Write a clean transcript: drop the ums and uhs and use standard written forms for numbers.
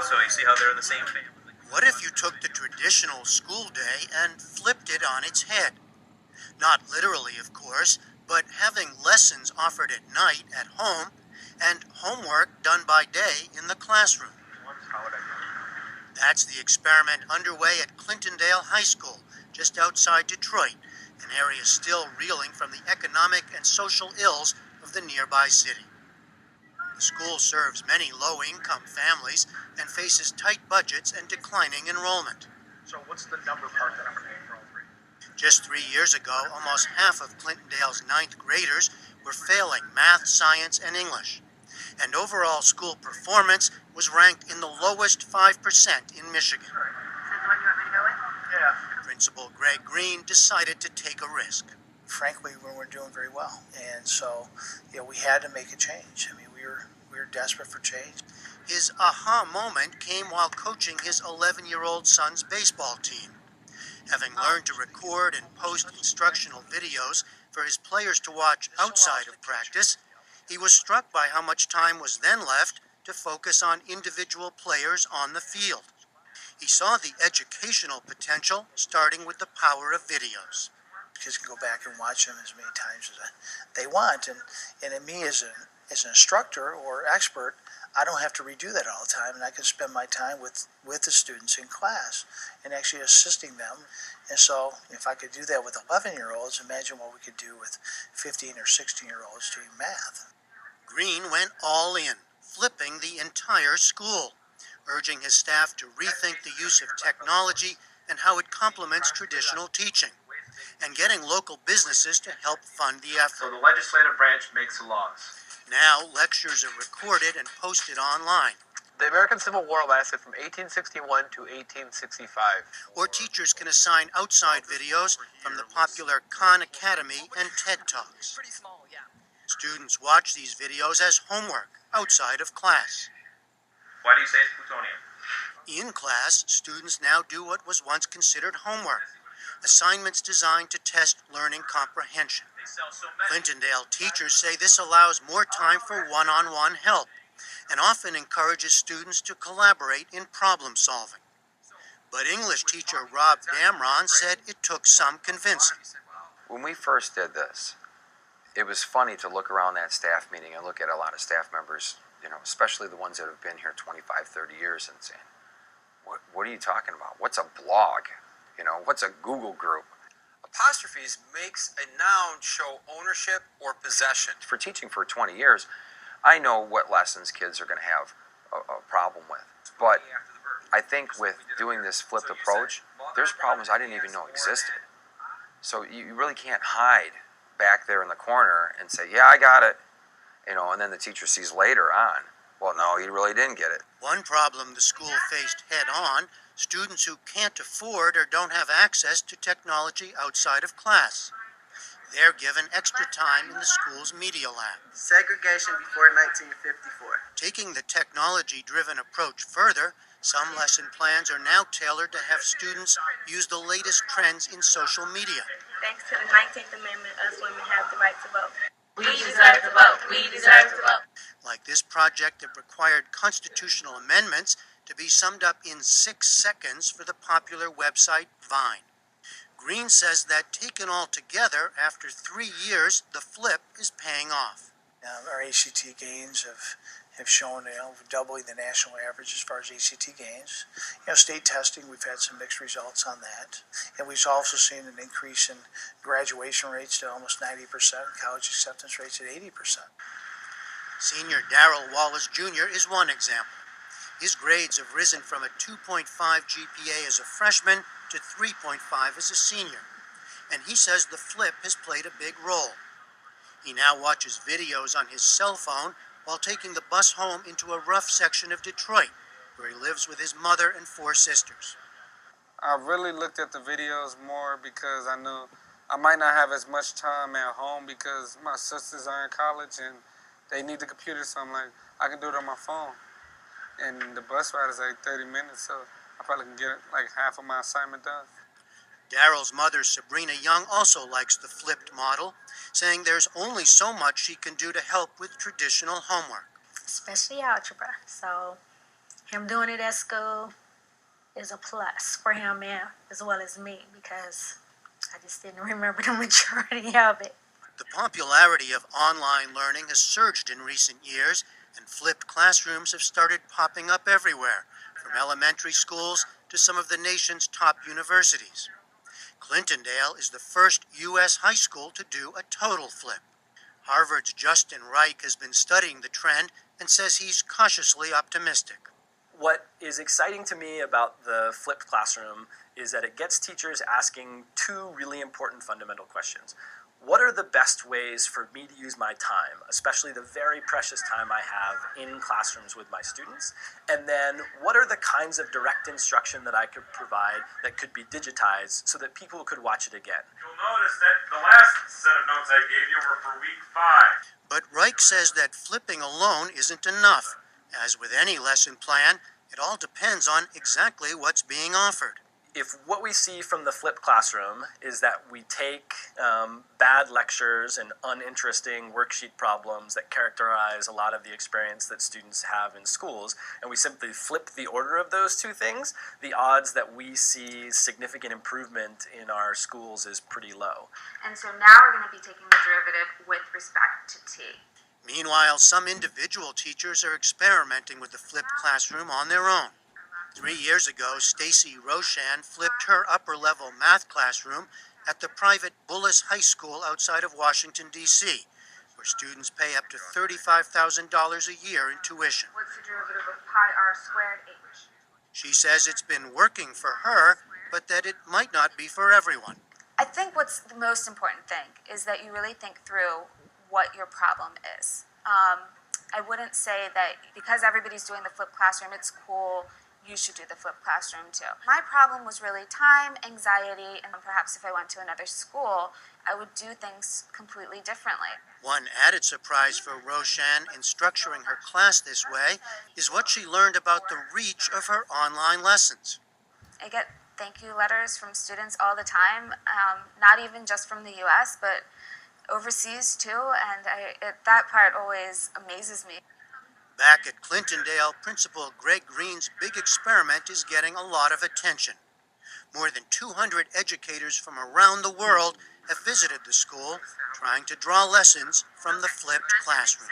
so you see how they're in the same family. What if you took the traditional school day and flipped it on its head? Not literally, of course, but having lessons offered at night at home and homework done by day in the classroom. That's the experiment underway at Clintondale High School, just outside Detroit, an area still reeling from the economic and social ills of the nearby city. The school serves many low-income families and faces tight budgets and declining enrollment. So what's the number part that I'm going to pay for all three? Just 3 years ago, almost half of Clintondale's 9th graders were failing math, science, and English. And overall school performance was ranked in the lowest 5% in Michigan. Is that the one you want me to go with? Yeah. Principal Greg Green decided to take a risk. Frankly, we weren't doing very well, and so we had to make a change. I mean, we were desperate for change. His aha moment came while coaching his 11-year-old son's baseball team. Having learned to record and post instructional videos for his players to watch outside of practice, he was struck by how much time was then left to focus on individual players on the field. He saw the educational potential starting with the power of videos. Kids can go back and watch them as many times as they want, and in me as an instructor or expert, I don't have to redo that all the time, and I can spend my time with the students in class and actually assisting them. And so if I could do that with 11-year-olds, imagine what we could do with 15 or 16-year-olds doing math. Green went all in, flipping the entire school, urging his staff to rethink the use of technology and how it complements traditional teaching, and getting local businesses to help fund the effort. So the legislative branch makes the laws. Now, lectures are recorded and posted online. The American Civil War lasted from 1861 to 1865. Or teachers can assign outside videos from the popular Khan Academy and TED Talks. Pretty small, yeah. Students watch these videos as homework outside of class. Why do you say it's plutonium? In class, students now do what was once considered homework, assignments designed to test learning comprehension. Clintondale teachers say this allows more time for one-on-one help and often encourages students to collaborate in problem solving. But English teacher Rob Damron said it took some convincing. When we first did this, it was funny to look around that staff meeting and look at a lot of staff members, especially the ones that have been here 25, 30 years, and saying, what are you talking about? What's a blog? What's a Google group? Apostrophes makes a noun show ownership or possession. For teaching for 20 years, I know what lessons kids are going to have a problem with. But I think with doing this flipped approach, there's problems I didn't even know existed. So you really can't hide back there in the corner and say, yeah, I got it, and then the teacher sees later on, well, no, he really didn't get it. One problem the school faced head-on, students who can't afford or don't have access to technology outside of class. They're given extra time in the school's media lab. Segregation before 1954. Taking the technology-driven approach further, some lesson plans are now tailored to have students use the latest trends in social media. Thanks to the 19th Amendment, us women have the right to vote. We deserve to vote. We deserve to vote. Like this project that required constitutional amendments to be summed up in 6 seconds for the popular website Vine. Green says that taken all together, after 3 years, the flip is paying off. Our ACT gains have shown doubling the national average as far as ACT gains. State testing, we've had some mixed results on that. And we've also seen an increase in graduation rates to almost 90%, college acceptance rates at 80%. Senior Darrell Wallace Jr. is one example. His grades have risen from a 2.5 GPA as a freshman to 3.5 as a senior. And he says the flip has played a big role. He now watches videos on his cell phone while taking the bus home into a rough section of Detroit, where he lives with his mother and 4 sisters. I really looked at the videos more because I knew I might not have as much time at home because my sisters are in college and they need the computer, so I'm like, I can do it on my phone. And the bus ride is like 30 minutes, so I probably can get like half of my assignment done. Daryl's mother, Sabrina Young, also likes the flipped model, saying there's only so much she can do to help with traditional homework. Especially algebra. So him doing it at school is a plus for him and as well as me because I just didn't remember the majority of it. The popularity of online learning has surged in recent years, and flipped classrooms have started popping up everywhere, from elementary schools to some of the nation's top universities. Clintondale is the first U.S. high school to do a total flip. Harvard's Justin Reich has been studying the trend and says he's cautiously optimistic. What is exciting to me about the flipped classroom is that it gets teachers asking two really important fundamental questions. What are the best ways for me to use my time, especially the very precious time I have in classrooms with my students? And then, what are the kinds of direct instruction that I could provide that could be digitized so that people could watch it again? You'll notice that the last set of notes I gave you were for week 5. But Reich says that flipping alone isn't enough. As with any lesson plan, it all depends on exactly what's being offered. If what we see from the flipped classroom is that we take bad lectures and uninteresting worksheet problems that characterize a lot of the experience that students have in schools, and we simply flip the order of those two things, the odds that we see significant improvement in our schools is pretty low. And so now we're going to be taking the derivative with respect to t. Meanwhile, some individual teachers are experimenting with the flipped classroom on their own. 3 years ago, Stacy Roshan flipped her upper-level math classroom at the private Bullis High School outside of Washington, D.C., where students pay up to $35,000 a year in tuition. What's the derivative of pi r squared h? She says it's been working for her, but that it might not be for everyone. I think what's the most important thing is that you really think through what your problem is. I wouldn't say that because everybody's doing the flipped classroom, it's cool, you should do the flipped classroom too. My problem was really time, anxiety, and perhaps if I went to another school, I would do things completely differently. One added surprise for Roshan in structuring her class this way is what she learned about the reach of her online lessons. I get thank you letters from students all the time, not even just from the U.S., but overseas too, and that part always amazes me. Back at Clintondale, Principal Greg Green's big experiment is getting a lot of attention. More than 200 educators from around the world have visited the school, trying to draw lessons from the flipped classroom.